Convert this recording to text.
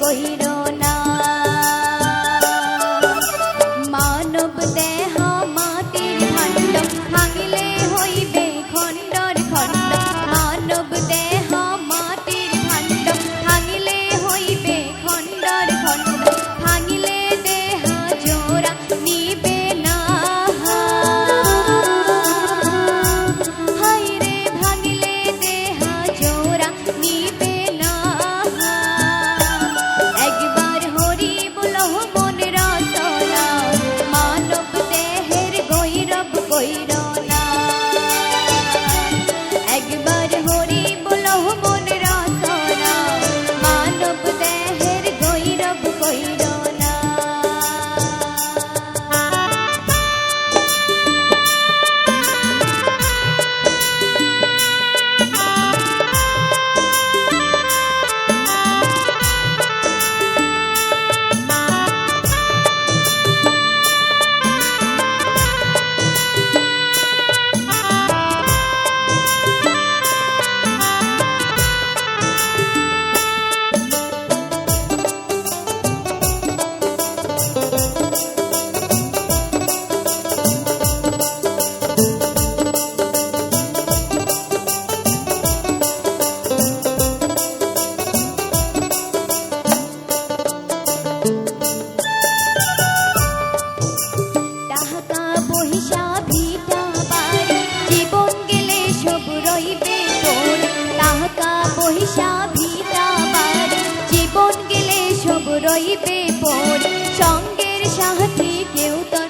কইরো না। মানব দেহ মাটির ভাণ্ড, ভাঙিলে হইবে খণ্ডর খণ্ড। মানব দেহ মাটির ভাণ্ড, ভাঙিলে হইবে খণ্ডর খণ্ড। ভাঙিলে দেহ জোড়া নিবে না, হায়রে ভাঙিলে দেহ জোড়া নিবে না। একবার হরি বলো মন রচনা, মানব দেহের গৈরব কইরো না। একবার হরি বলো মন রচনা, মানব দেহের গৈরব কইরো না। টাকা পয়সা ভিটা বাড়ি, জীবন গেলে সব রইবে পড়ে। টাকা পয়সা ভিটা বাড়ি, জীবন গেলে সব রইবে পড়ে। সঙ্গের সাথী কেউ তো